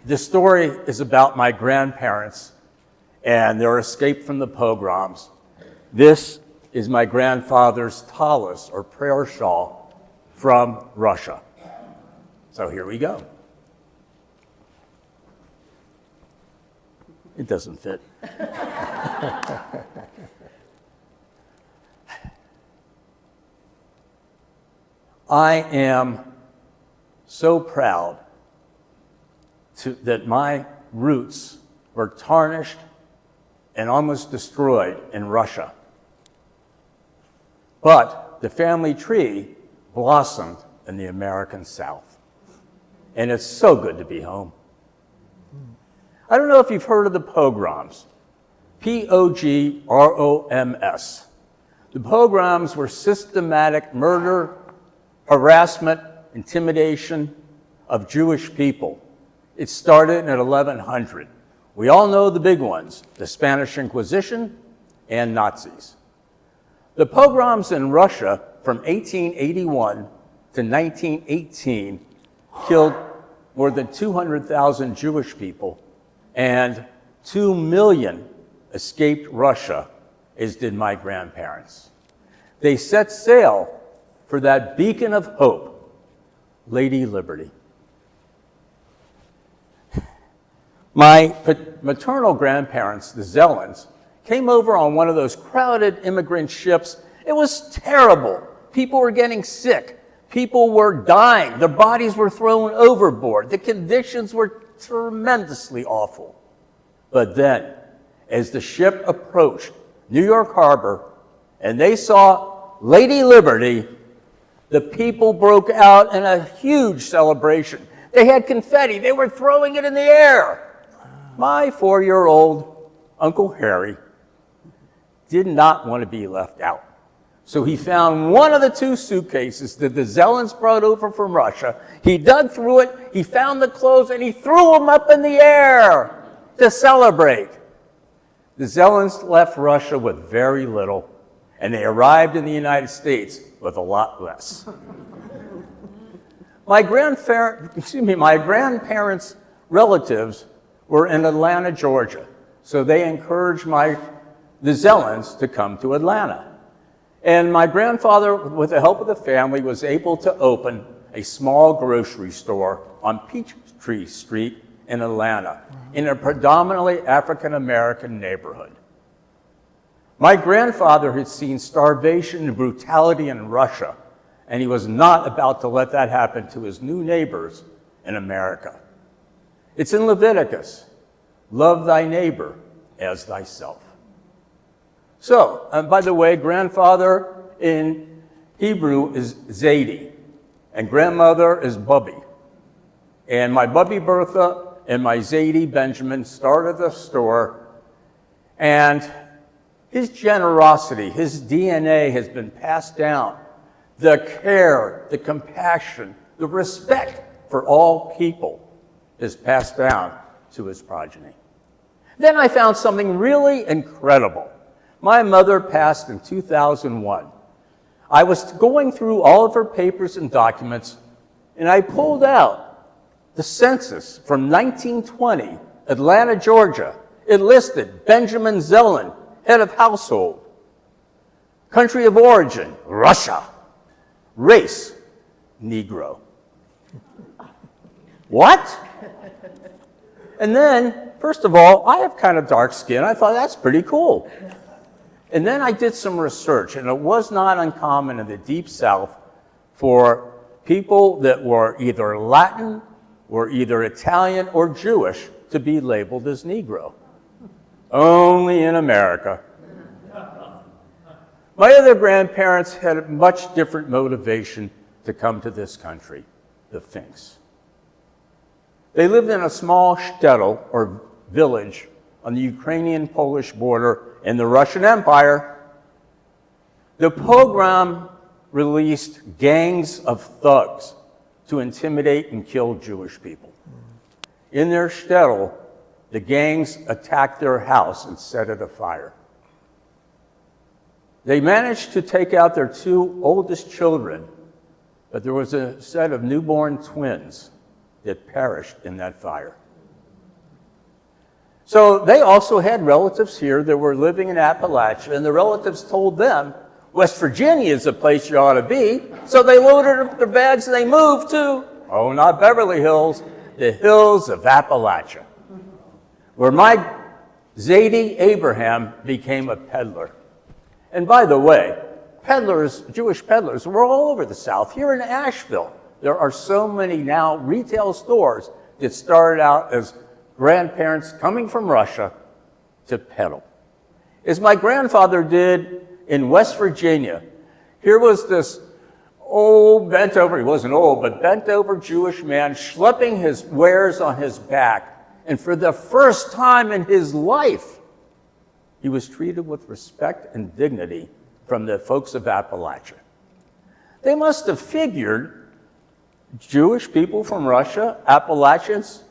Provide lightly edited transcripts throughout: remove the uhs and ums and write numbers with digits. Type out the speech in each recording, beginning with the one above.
This story is about my grandparents and their escape from the pogroms. This is my grandfather's tallis, or prayer shawl, from Russia. So here we go. It doesn't fit. I am so proud that my roots were tarnished and almost destroyed in Russia. But the family tree blossomed in the American South. And it's so good to be home. I don't know if you've heard of the pogroms. P-O-G-R-O-M-S. The pogroms were systematic murder, harassment, intimidation of Jewish people. It started in 1100. We all know the big ones, the Spanish Inquisition and Nazis. The pogroms in Russia from 1881 to 1918 killed more than 200,000 Jewish people, and 2 million escaped Russia, as did my grandparents. They set sail for that beacon of hope, Lady Liberty. My maternal grandparents, the Zellens, came over on one of those crowded immigrant ships. It was terrible. People were getting sick. People were dying. Their bodies were thrown overboard. The conditions were tremendously awful. But then, as the ship approached New York Harbor and they saw Lady Liberty, the people broke out in a huge celebration. They had confetti. They were throwing it in the air. My 4-year-old Uncle Harry did not want to be left out. So he found one of the 2 suitcases that the Zellens brought over from Russia. He dug through it, he found the clothes, and he threw them up in the air to celebrate. The Zellens left Russia with very little, and they arrived in the United States with a lot less. My grandparents' relatives were in Atlanta, Georgia, so they encouraged the Zellens to come to Atlanta. And my grandfather, with the help of the family, was able to open a small grocery store on Peachtree Street in Atlanta, in a predominantly African-American neighborhood. My grandfather had seen starvation and brutality in Russia, and he was not about to let that happen to his new neighbors in America. It's in Leviticus, love thy neighbor as thyself. So, and by the way, grandfather in Hebrew is Zadie, and grandmother is Bubby. And my Bubby Bertha and my Zadie Benjamin started the store, and his generosity, his DNA has been passed down. The care, the compassion, the respect for all people is passed down to his progeny. Then I found something really incredible. My mother passed in 2001. I was going through all of her papers and documents, and I pulled out the census from 1920, Atlanta, Georgia. It listed Benjamin Zellen, head of household. Country of origin, Russia. Race, Negro. What? And then, first of all, I have kind of dark skin. I thought, that's pretty cool. And then I did some research, and it was not uncommon in the Deep South for people that were either Latin or either Italian or Jewish to be labeled as Negro. Only in America. My other grandparents had a much different motivation to come to this country, the Finks. They lived in a small shtetl, or village, on the Ukrainian-Polish border in the Russian Empire. The pogrom released gangs of thugs to intimidate and kill Jewish people. In their shtetl, the gangs attacked their house and set it afire. They managed to take out their 2 oldest children, but there was a set of newborn twins that perished in that fire. So they also had relatives here that were living in Appalachia, and the relatives told them, West Virginia is the place you ought to be. So they loaded up their bags and they moved to, oh, not Beverly Hills, the hills of Appalachia, where my Zadie Abraham became a peddler. And by the way, peddlers, Jewish peddlers, were all over the South. Here in Asheville, there are so many now retail stores that started out as grandparents coming from Russia to peddle. As my grandfather did in West Virginia, here was this old, bent over, he wasn't old, but bent over Jewish man schlepping his wares on his back. And for the first time in his life, he was treated with respect and dignity from the folks of Appalachia. They must have figured Jewish people from Russia, Appalachians,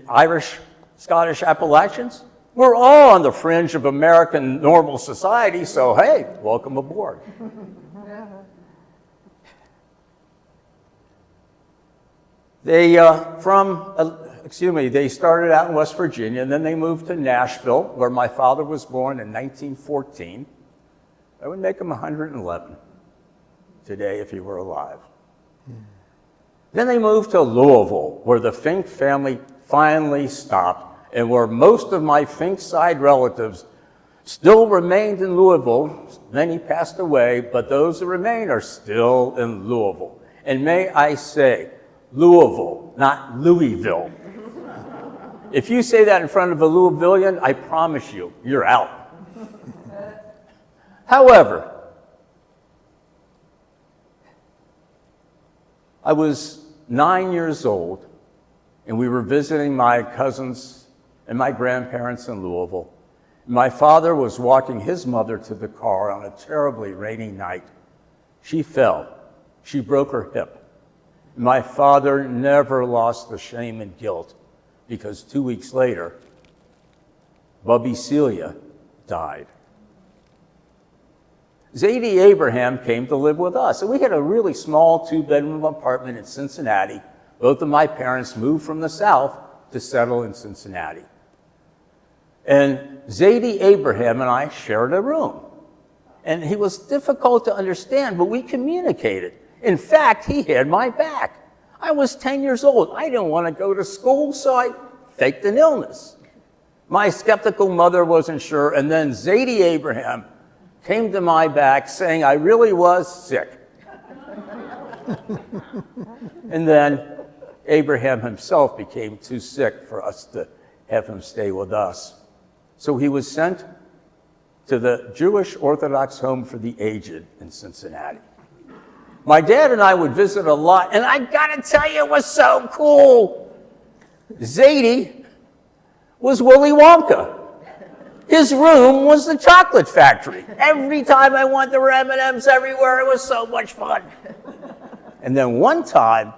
Irish, Scottish Appalachians, we're all on the fringe of American normal society, so hey, welcome aboard. They started out in West Virginia, and then they moved to Nashville, where my father was born in 1914. That would make him 111 today if he were alive. Then they moved to Louisville, where the Fink family finally stopped, and where most of my Fink side relatives still remained in Louisville. Many passed away, but those that remain are still in Louisville. And may I say, Louisville, not Louisville. If you say that in front of a Louisvillian, I promise you, you're out. However, I was 9 years old, and we were visiting my cousins and my grandparents in Louisville. My father was walking his mother to the car on a terribly rainy night. She fell. She broke her hip. My father never lost the shame and guilt, because 2 weeks later, Bubby Celia died. Zadie Abraham came to live with us, and we had a really small 2-bedroom apartment in Cincinnati. Both of my parents moved from the South to settle in Cincinnati. And Zadie Abraham and I shared a room. And he was difficult to understand, but we communicated. In fact, he had my back. I was 10 years old. I didn't want to go to school, so I faked an illness. My skeptical mother wasn't sure, and then Zadie Abraham came to my back saying I really was sick. And then Abraham himself became too sick for us to have him stay with us. So he was sent to the Jewish Orthodox Home for the Aged in Cincinnati. My dad and I would visit a lot, and I gotta tell you, it was so cool. Zadie was Willy Wonka. His room was the chocolate factory. Every time I went, there were M&Ms everywhere. It was so much fun. And then one time,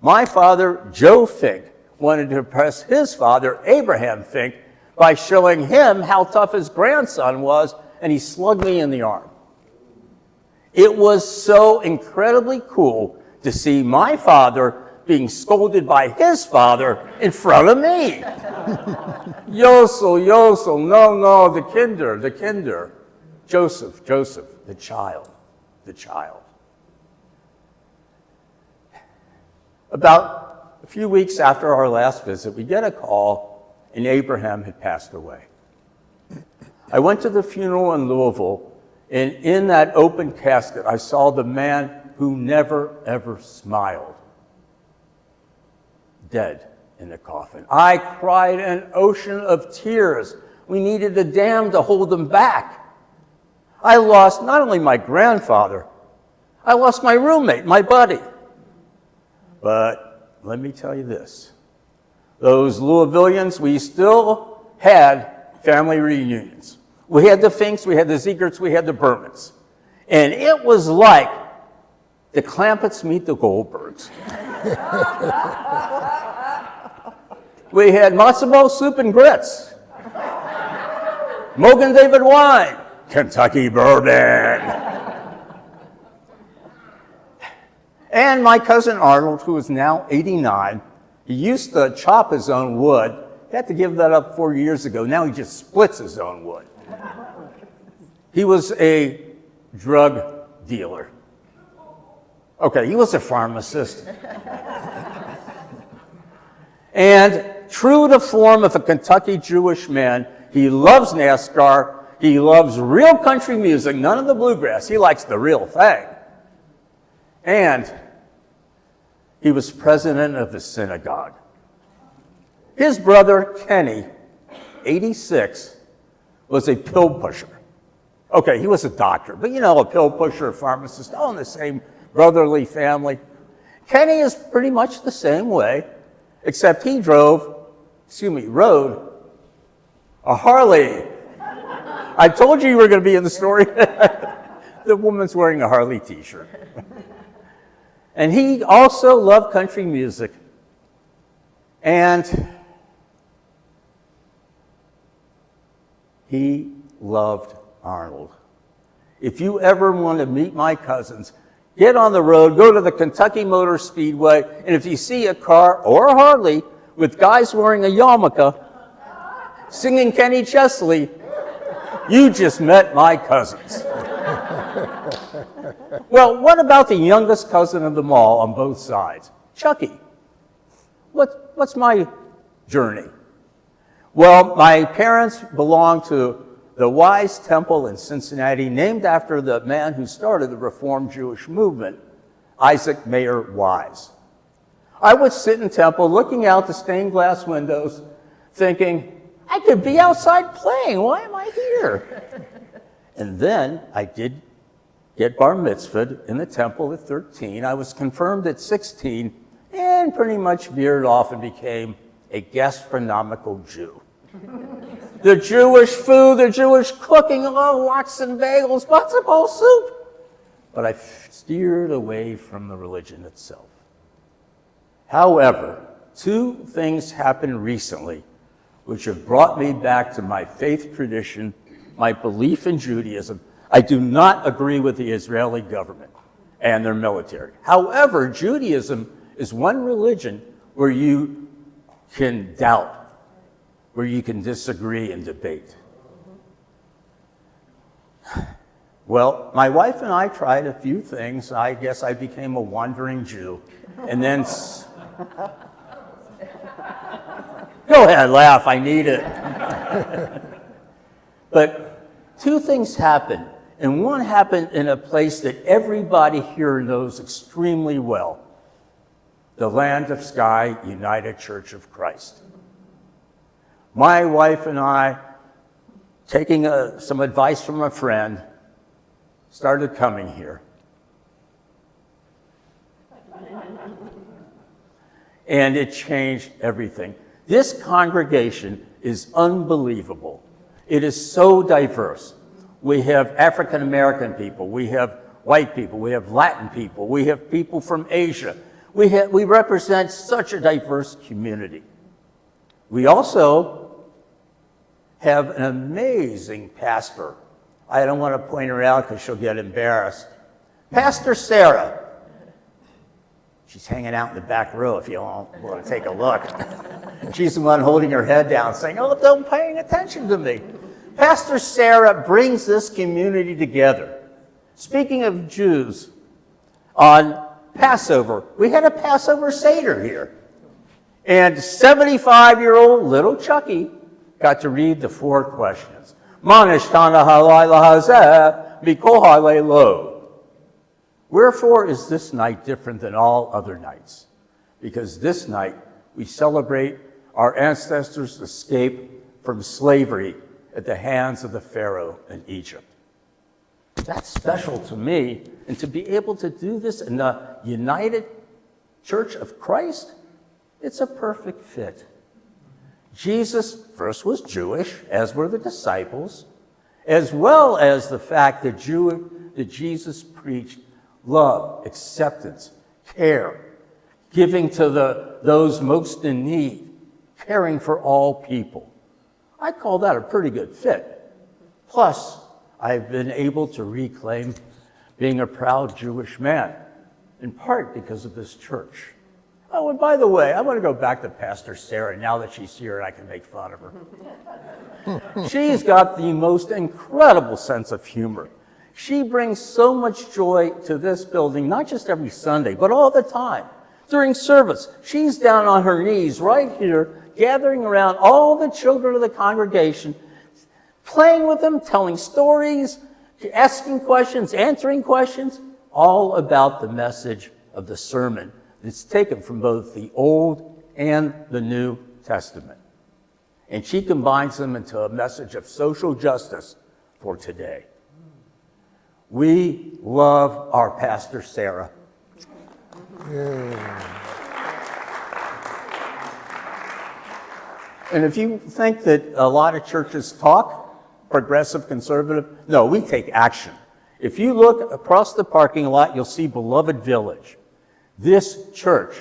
my father, Joe Fink, wanted to impress his father, Abraham Fink, by showing him how tough his grandson was, and he slugged me in the arm. It was so incredibly cool to see my father being scolded by his father in front of me. Yosel, no, the kinder. Joseph, the child. About a few weeks after our last visit, we get a call, and Abraham had passed away. I went to the funeral in Louisville, and in that open casket, I saw the man who never, ever smiled, dead in the coffin. I cried an ocean of tears. We needed a dam to hold him back. I lost not only my grandfather, I lost my roommate, my buddy. But let me tell you this. Those Louisvillians, we still had family reunions. We had the Finks, we had the Ziegerts, we had the Bermans. And it was like the Clampetts meet the Goldbergs. We had matzo ball soup and grits. Mogan David wine. Kentucky bourbon. And my cousin Arnold, who is now 89, he used to chop his own wood. He had to give that up 4 years ago. Now he just splits his own wood. He was a drug dealer. Okay, he was a pharmacist. And true to form of a Kentucky Jewish man, he loves NASCAR. He loves real country music, none of the bluegrass. He likes the real thing. And he was president of the synagogue. His brother, Kenny, 86, was a pill pusher. Okay, he was a doctor, but you know, a pill pusher, a pharmacist, all in the same brotherly family. Kenny is pretty much the same way, except he rode a Harley. I told you were going to be in the story. The woman's wearing a Harley t-shirt. And he also loved country music. And he loved Arnold. If you ever want to meet my cousins, get on the road, go to the Kentucky Motor Speedway, and if you see a car or a Harley with guys wearing a yarmulke singing Kenny Chesney, you just met my cousins. Well, what about the youngest cousin of them all on both sides? Chucky. What's my journey? Well, my parents belonged to the Wise Temple in Cincinnati, named after the man who started the Reformed Jewish movement, Isaac Mayer Wise. I would sit in temple looking out the stained glass windows thinking, I could be outside playing. Why am I here? And then I did get bar mitzvahed in the temple at 13. I was confirmed at 16 and pretty much veered off and became a gastronomical Jew. The Jewish food, the Jewish cooking, lox and bagels, matzo ball soup. But I steered away from the religion itself. However, two things happened recently which have brought me back to my faith tradition, my belief in Judaism. I do not agree with the Israeli government and their military. However, Judaism is one religion where you can doubt, where you can disagree and debate. Well, my wife and I tried a few things. I guess I became a wandering Jew. And then, go ahead, laugh, I need it. But two things happened. And one happened in a place that everybody here knows extremely well. The Land of Sky United Church of Christ. My wife and I, taking some advice from a friend, started coming here. And it changed everything. This congregation is unbelievable. It is so diverse. We have African American people, we have white people, we have Latin people, we have people from Asia. We represent such a diverse community. We also have an amazing pastor. I don't want to point her out because she'll get embarrassed. Pastor Sarah. She's hanging out in the back row if you want to take a look. She's the one holding her head down saying, oh, don't paying attention to me. Pastor Sarah brings this community together. Speaking of Jews, on Passover, we had a Passover Seder here. And 75-year-old little Chucky got to read the 4 questions. Manishtana halayla hazeh mikol halelo. Wherefore is this night different than all other nights? Because this night we celebrate our ancestors' escape from slavery at the hands of the Pharaoh in Egypt. That's special to me, and to be able to do this in the United Church of Christ, it's a perfect fit. Jesus first was Jewish, as were the disciples, as well as the fact that Jesus preached love, acceptance, care, giving to those most in need, caring for all people. I call that a pretty good fit. Plus, I've been able to reclaim being a proud Jewish man. in part because of this church. Oh, and by the way, I want to go back to Pastor Sarah now that she's here and I can make fun of her. She's got the most incredible sense of humor. She brings so much joy to this building, not just every Sunday, but all the time. During service, she's down on her knees right here, gathering around all the children of the congregation, playing with them, telling stories, asking questions, answering questions, all about the message of the sermon that's taken from both the Old and the New Testament. And she combines them into a message of social justice for today. We love our Pastor Sarah. Yeah. And if you think that a lot of churches talk, progressive, conservative, no, we take action. If you look across the parking lot, you'll see Beloved Village. This church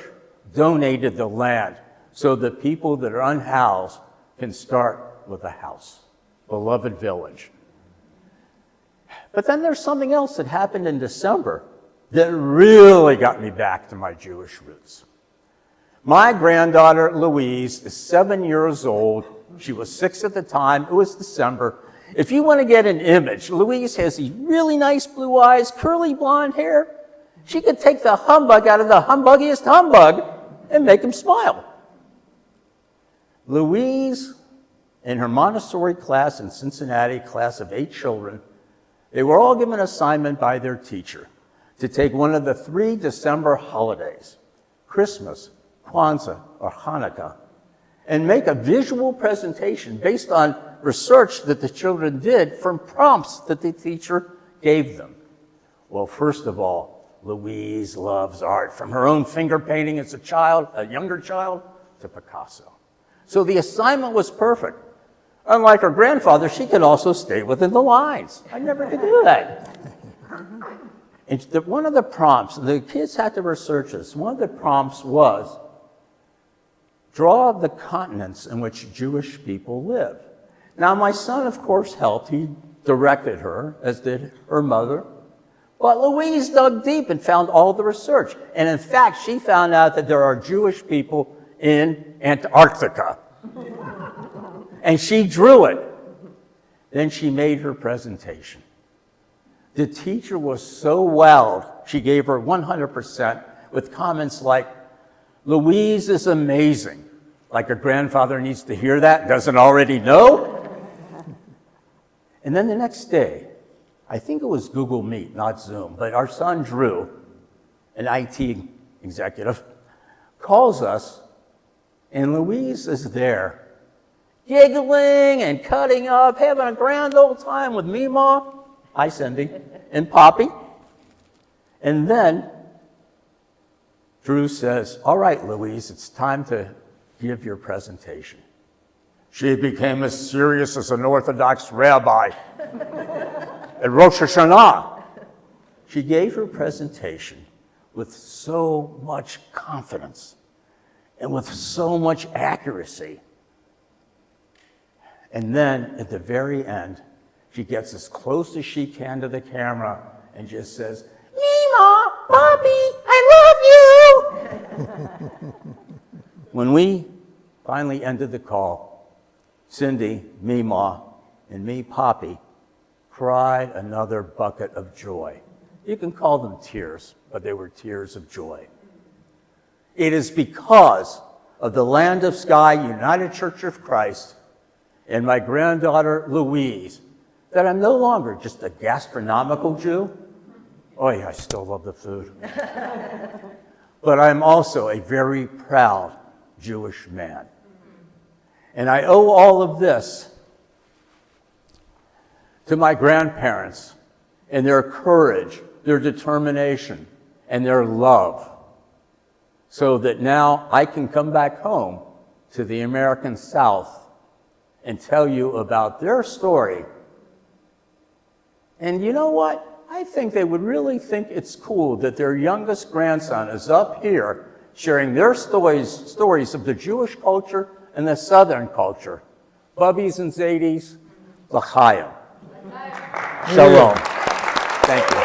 donated the land so that people that are unhoused can start with a house. Beloved Village. But then there's something else that happened in December that really got me back to my Jewish roots. My granddaughter, Louise, is 7 years old. She was 6 at the time. It was December. If you want to get an image, Louise has these really nice blue eyes, curly blonde hair. She could take the humbug out of the humbuggiest humbug and make him smile. Louise, in her Montessori class in Cincinnati, class of 8 children, they were all given an assignment by their teacher to take one of the 3 December holidays, Christmas, Kwanzaa, or Hanukkah, and make a visual presentation based on research that the children did from prompts that the teacher gave them. Well, first of all, Louise loves art, from her own finger painting as a child, a younger child, to Picasso. So the assignment was perfect. Unlike her grandfather, she could also stay within the lines. I never could do that. And one of the prompts, the kids had to research this, one of the prompts was, draw the continents in which Jewish people live. Now, my son, of course, helped. He directed her, as did her mother. But Louise dug deep and found all the research. And in fact, she found out that there are Jewish people in Antarctica. And she drew it. Then she made her presentation. The teacher was so wowed, she gave her 100% with comments like, Louise is amazing. Like her grandfather needs to hear that, doesn't already know. And then the next day, I think it was Google Meet, not Zoom, but our son Drew, an IT executive, calls us, and Louise is there, giggling and cutting up, having a grand old time with Mima, hi Cindy, and Poppy. And then Drew says, all right, Louise, it's time to give your presentation. She became as serious as an Orthodox rabbi at Rosh Hashanah. She gave her presentation with so much confidence and with so much accuracy. And then at the very end, she gets as close as she can to the camera and just says, Mima, Bobby, I love you. When we finally ended the call, Cindy, Mima, and me, Poppy, cried another bucket of joy. You can call them tears, but they were tears of joy. It is because of the Land of Sky United Church of Christ and my granddaughter Louise that I'm no longer just a gastronomical Jew. Oh yeah, I still love the food. But I'm also a very proud Jewish man. And I owe all of this to my grandparents and their courage, their determination, and their love, so that now I can come back home to the American South and tell you about their story. And you know what? I think they would really think it's cool that their youngest grandson is up here sharing their stories of the Jewish culture and the Southern culture. Bubbies and Zadies, l'chaim. Shalom. Thank you.